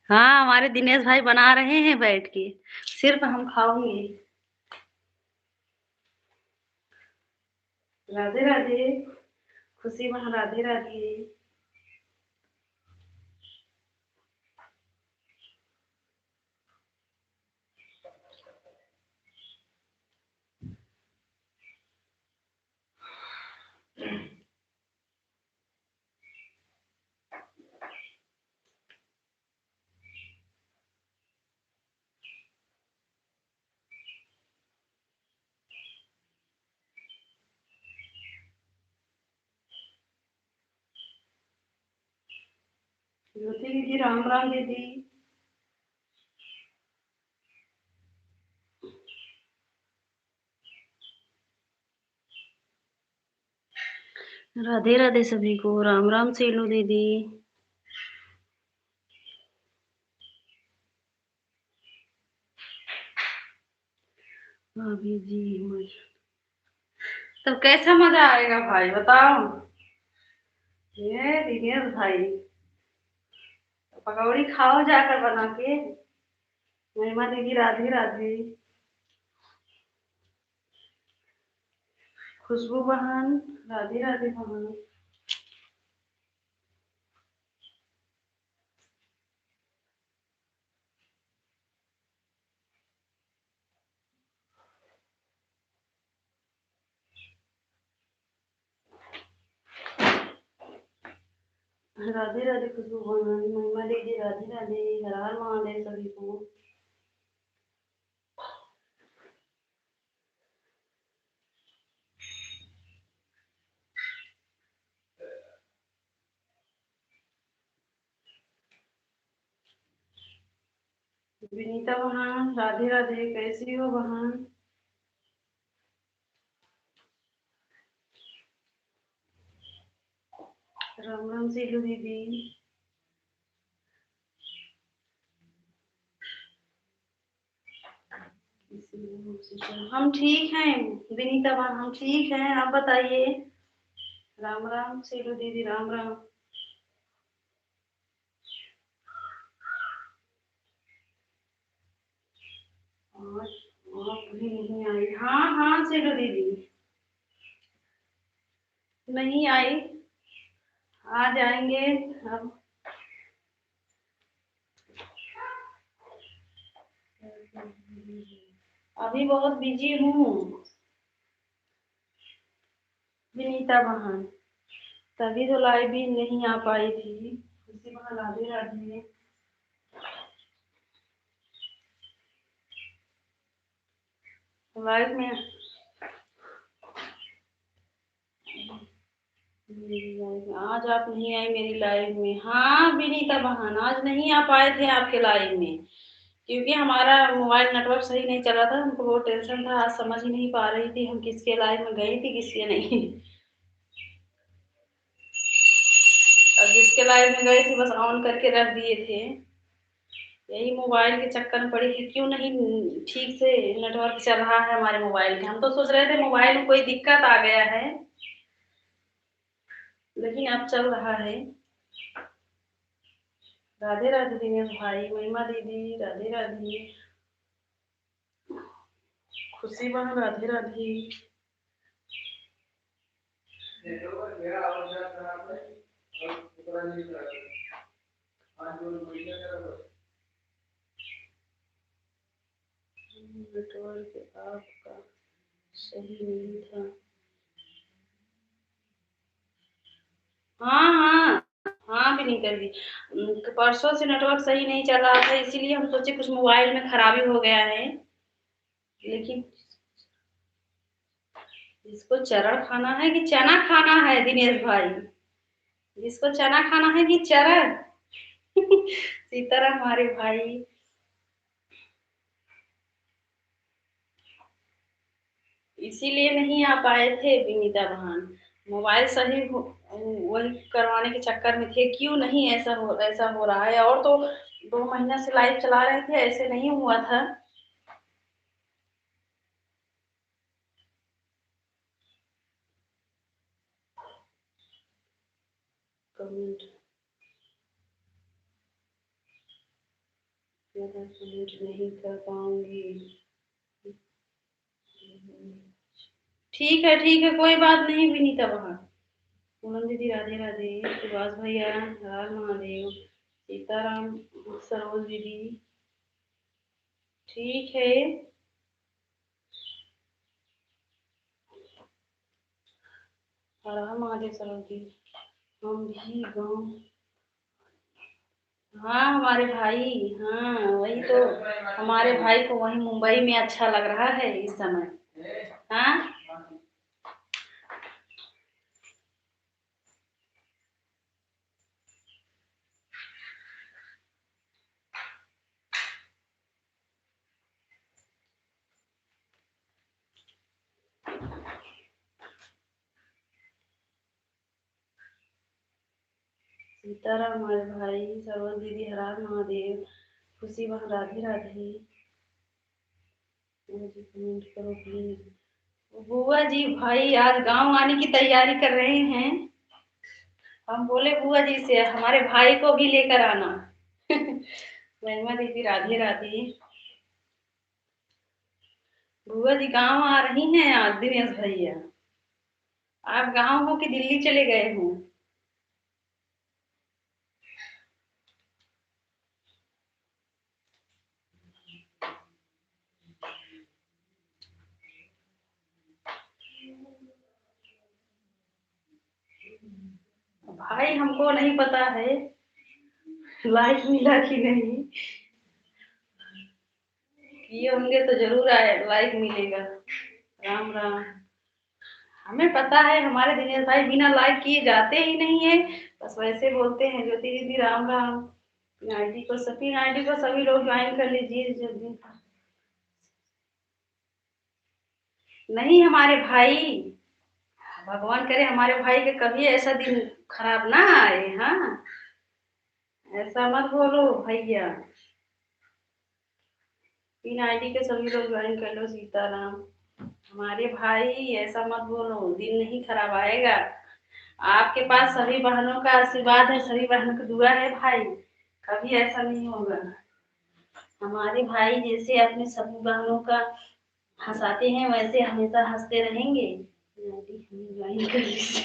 हाँ, हमारे दिनेश भाई बना रहे हैं बैठ के, सिर्फ हम खाओगे। राधे राधे खुशी वहां, राधे राधे। ज्योति दीदी राम राम दीदी। राधे राधे सभी को, राम राम सेलू दीदी। भाभी जी तब कैसा मजा आएगा भाई, बताओ। ये दिनेश भाई पकौड़ी खाओ जाकर बना के। महिमा दीदी राधे राधे। खुशबू बहन राधे राधे बहन। राधे राधे खुशबू बहन, महिमा दीदी राधे राधे। हर हर महादेव सभी को। विनीता बहन राधे राधे, कैसी हो बहन। राम राम सीलू दीदी। हम ठीक हैं विनीता बहन, हम ठीक हैं, आप बताइए। राम राम सीलू दीदी, राम राम। और आप भी नहीं आई। हाँ हाँ सीलू दीदी नहीं आई, आ जाएंगे अब। अभी बहुत बिजी हूँ विनीता बहन, तभी तो लाइव भी नहीं आ पाई थी। उसी बहन राधे राधे। लाइव में आज आप नहीं आई मेरी लाइव में। हाँ विनीता बहन आज नहीं आ पाए थे आपके लाइव में, क्योंकि हमारा मोबाइल नेटवर्क सही नहीं चला था। हमको बहुत टेंशन था, आज समझ ही नहीं पा रही थी हम किसके लाइव में गई थी किसके नहीं। और जिसके लाइव में गए थे बस ऑन करके रख दिए थे। यही मोबाइल के चक्कर में पड़ी कि क्यों नहीं ठीक से नेटवर्क चल रहा है हमारे मोबाइल के। हम तो सोच रहे थे मोबाइल में कोई दिक्कत आ गया है, लेकिन अब चल रहा है। राधे राधे दिनेश भाई, महिमा दीदी राधे राधे। खुशी बहन राधे राधे। नेटवर्क आपका सही नहीं था। हाँ हाँ हाँ भी नहीं कर दी। परसों से नेटवर्क सही नहीं चल रहा था, इसीलिए हम सोचे कुछ मोबाइल में खराबी हो गया है। लेकिन इसको चरण खाना है कि चना खाना है दिनेश भाई? जिसको चना खाना है कि चरण? सीताराम हमारे भाई। इसीलिए नहीं आ पाए थे विनीता बहन, मोबाइल सही वही करवाने के चक्कर में थे। क्यों नहीं ऐसा हो रहा है? और तो 2 महीना से लाइव चला रहे थे, ऐसे नहीं हुआ था। कमेंट कमेंट नहीं कर पाऊंगी। ठीक है, कोई बात नहीं विनीता बहन। पूनम दीदी राधे राधे। सुभाष भैया हर हर महादेव। सीताराम। सरोज दीदी। ठीक है। हर हर महादेव सरोज दीदी। हम भी गाँव। हाँ हमारे भाई, हाँ वही तो। हमारे भाई को वही मुंबई में अच्छा लग रहा है इस समय। हाँ। सीताराम हमारे भाई। सरोज दीदी हर हर महादेव। खुशी बहन राधे राधे। मुझे कमेंट करो प्लीज। बुआ जी भाई आज गांव आने की तैयारी कर रहे हैं। हम बोले बुआ जी से हमारे भाई को भी लेकर आना। महिमा दीदी राधे राधे। बुआ जी गांव आ रही हैं आज दिनेश भैया। आप गांव हो कि दिल्ली चले गए हो? भाई हमको नहीं पता है लाइक मिला कि नहीं। किए होंगे तो जरूर आए लाइक मिलेगा। राम राम। हमें पता है हमारे दिनेश भाई बिना लाइक किए जाते ही नहीं है। बस वैसे बोलते हैं ज्योति दीदी राम राम। आईडी को सभी लोग ज्वाइन कर लीजिए जल्दी। नहीं हमारे भाई, भगवान करे हमारे भाई के कभी ऐसा दिन खराब ना आए। हाँ ऐसा मत बोलो भैया। तीन आईडी के सभी लोग ज्वाइन कर लो। सीताराम हमारे भाई, ऐसा मत बोलो, दिन नहीं खराब आएगा। आपके पास सभी बहनों का आशीर्वाद है, सभी बहनों की दुआ है भाई। कभी ऐसा नहीं होगा। हमारे भाई जैसे अपने सभी बहनों का हंसाते हैं वैसे हमेशा हंसते रहेंगे। ज्वाइन कर लीजिए।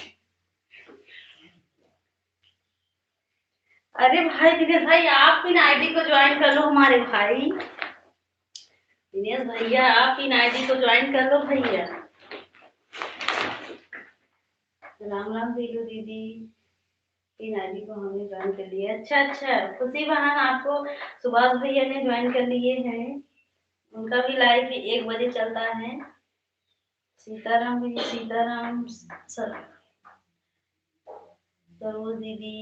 अरे भाई दिनेश भाई आप इन आईडी को ज्वाइन कर लो हमारे भाई। दिनेश भैया आप इन आईडी को ज्वाइन कर लो भैया। राम राम दीलू दीदी। इन आईडी को हमने ज्वाइन कर लिया। अच्छा खुशी बहन आपको सुभाष भैया ने ज्वाइन कर लिए हैं। उनका भी लाइव 1 बजे चलता है। सीताराम भी सीताराम। सरोज दीदी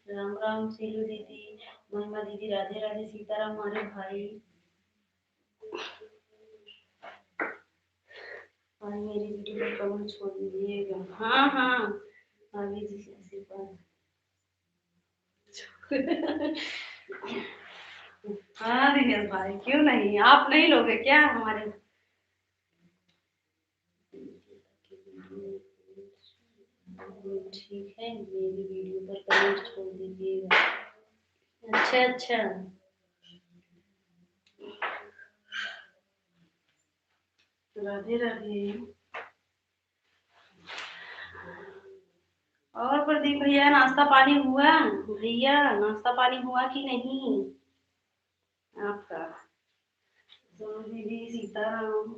राम राम। सीलू दीदी महिमा दीदी राधे राधे। सीताराम हमारे भाई। और मेरी वीडियो को कमेंट छोड़ दीजिएगा। हाँ हाँ भाभी जी से आशीर्वाद। हाँ दिनेश भाई क्यों नहीं, आप नहीं लोगे क्या हमारे? ठीक है मेरी वीडियो पर कमेंट छोड़ दीजिएगा। अच्छा। राधे राधे। और प्रदीप भैया नाश्ता पानी हुआ? भैया नाश्ता पानी हुआ कि नहीं आपका? सोनू दीदी सीताराम।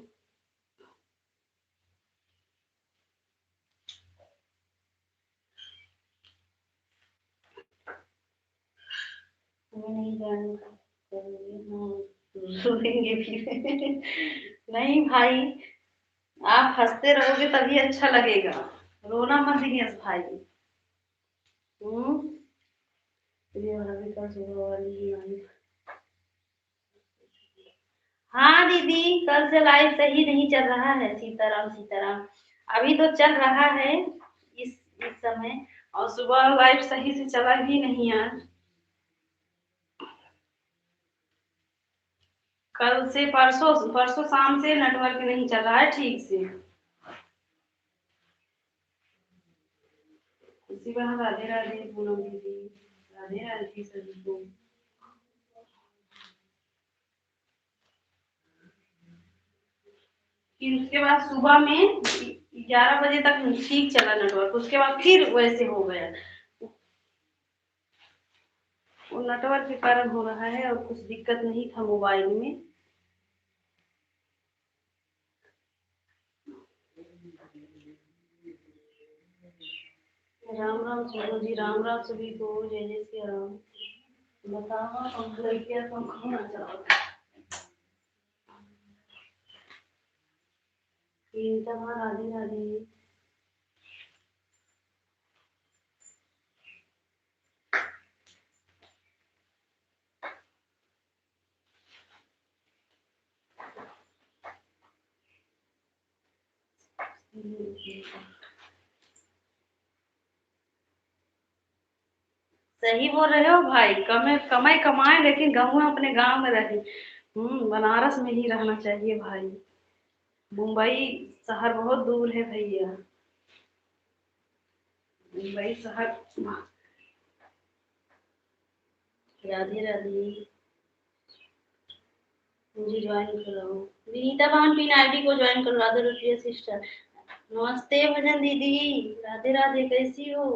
हमें नहीं जान करोगे, हाँ रोएंगे फिर। नहीं भाई आप हंसते रहोगे तभी अच्छा लगेगा। रोना मत दिनेश भाई। हम्म। ये वाला भी कल सुबह वाली वाली। हाँ दीदी, कल से लाइव सही नहीं चल रहा है। सीताराम सीताराम। अभी तो चल रहा है इस समय। और सुबह लाइव सही से चला ही नहीं यार। कल से परसों परसों शाम से नेटवर्क नहीं चल रहा है ठीक से। इसी बार राधे राधे पूनम दीदी। राधे राधे सभी को। फिर उसके बाद सुबह में 11 बजे तक ठीक चला नेटवर्क, उसके बाद फिर वैसे हो गया। वो नेटवर्क के कारण हो रहा है और कुछ दिक्कत नहीं था मोबाइल में। राम राम सोनू जी, राम राम सभी को, जय जय श्री राम। बताओ हम लड़कियां तुम कौन चाहो। राधे राधे। सही बोल रहे हो भाई, कमे कमाई कमाए लेकिन गाँव में अपने गांव में रहे। बनारस में ही रहना चाहिए भाई। मुंबई शहर बहुत दूर है भैया। मुंबई शहर। राधे राधे। मुझे ज्वाइन कराओ। विनीता बहन पिन आईडी को ज्वाइन करवा दो रुपये सिस्टर। नमस्ते भजन दीदी। राधे राधे, कैसी हो।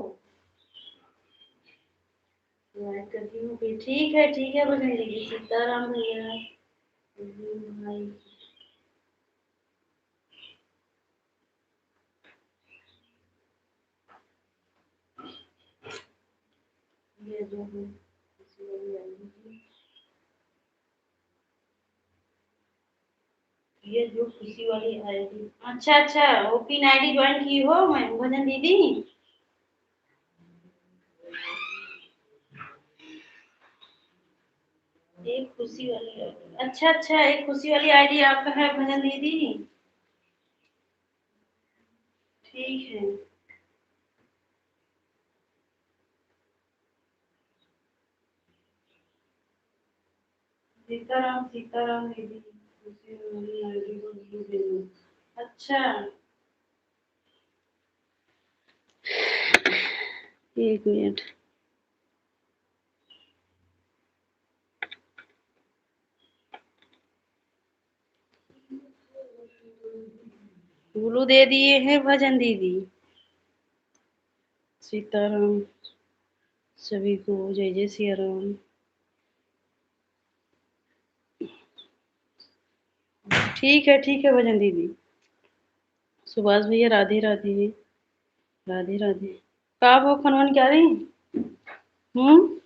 लाइक करती हूँ फिर। ठीक है भजन दीदी, सीताराम भैया। भाई। ये जो है, ये जो खुशी वाली आईडी। अच्छा अच्छा, वो पिन आईडी ज्वाइन की हो मैं भजन दीदी। एक खुशी वाली आईडी, अच्छा अच्छा, एक खुशी वाली आईडी आपका है भजन दीदी। ठीक है। सीताराम सीताराम दीदी। खुशी वाली आईडी को view दे दो। अच्छा। एक मिनट। गुरु दे दिए हैं भजन दीदी। सीताराम सभी को, जय जय सिया राम। ठीक है भजन दीदी। सुभाष भैया राधे राधे। राधे राधे। का वो खनवन क्या रही। हम्म।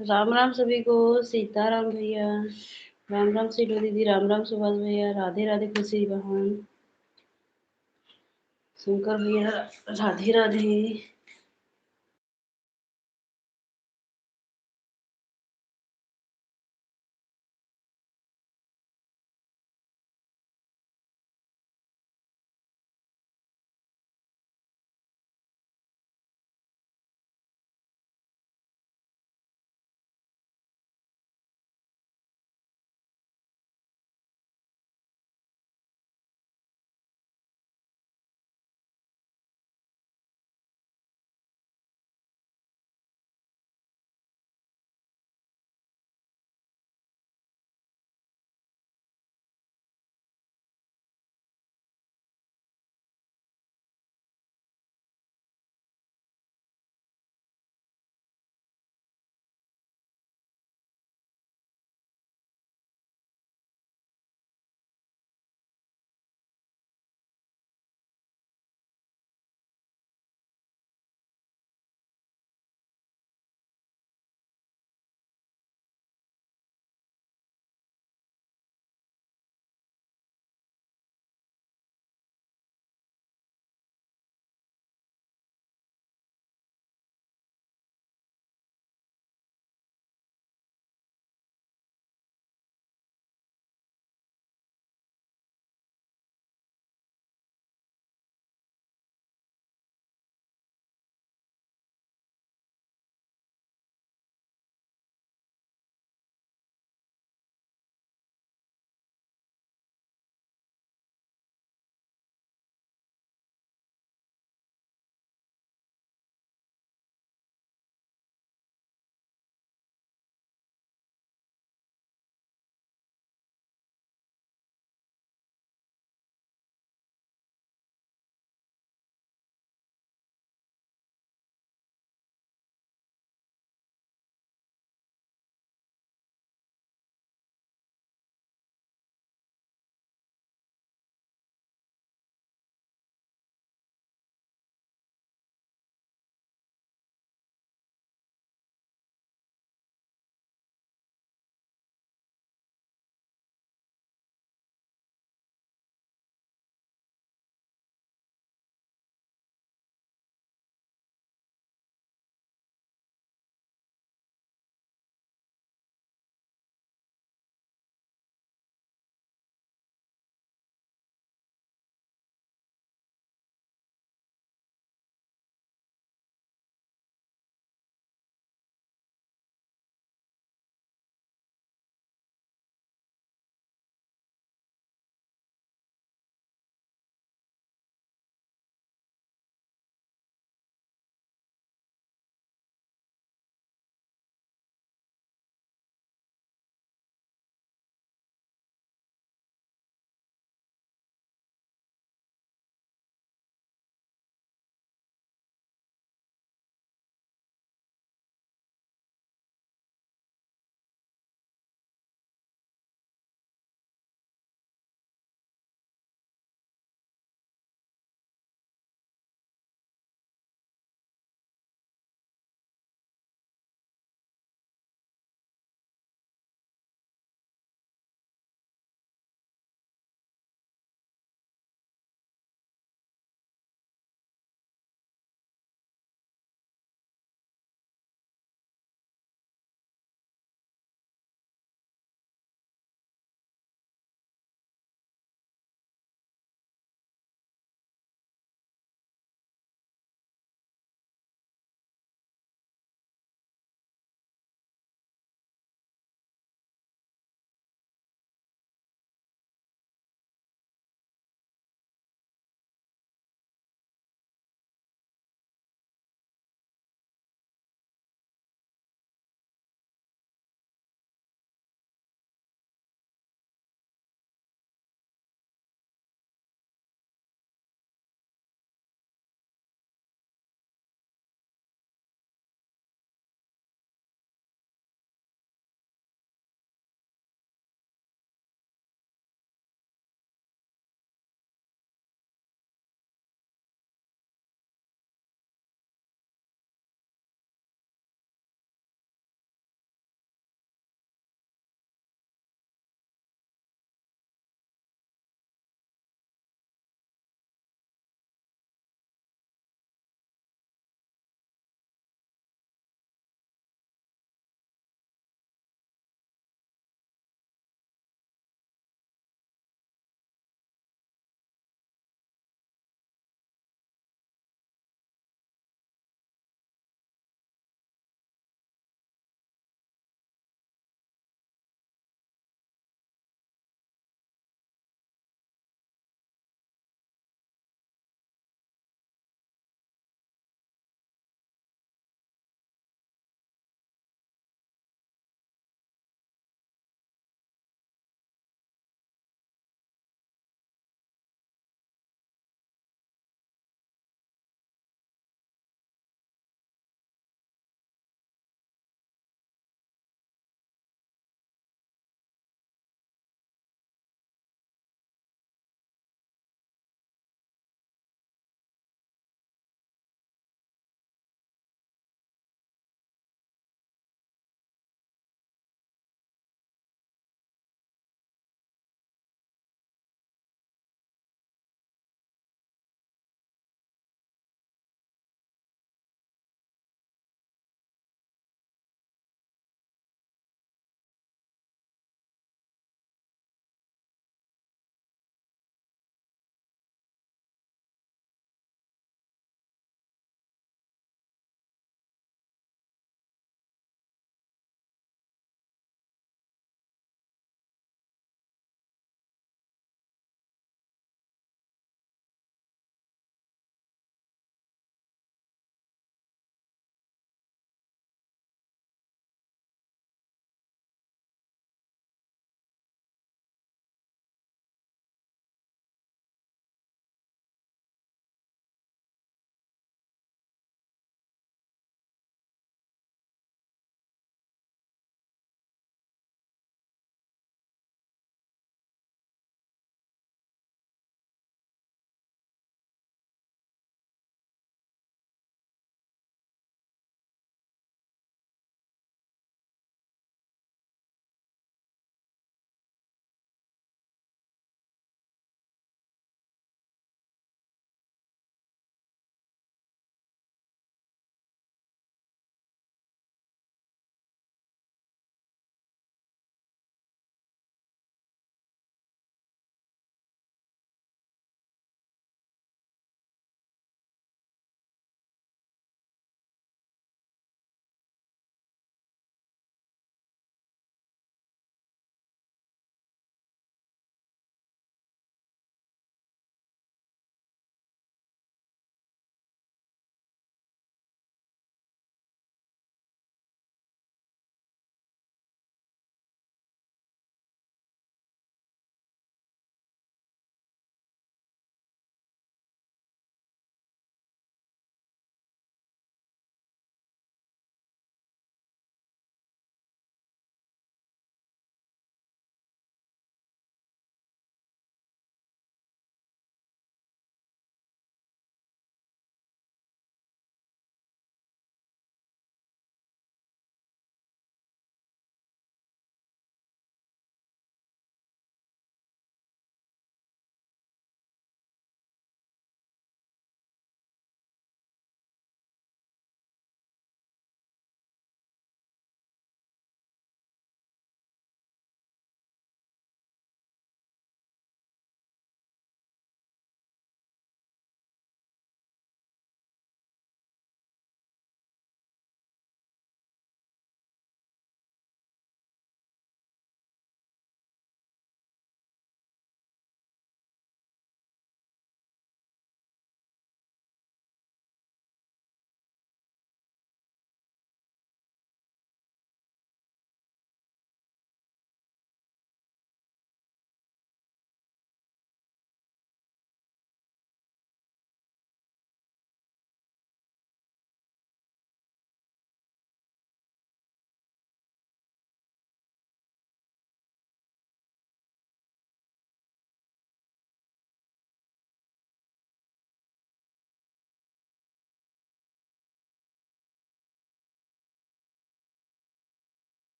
राम राम सभी को। सीताराम भैया। राम राम सीटू दीदी। राम राम सुभाष भैया। राधे राधे खुशी बहन। शंकर भैया। राधे राधे।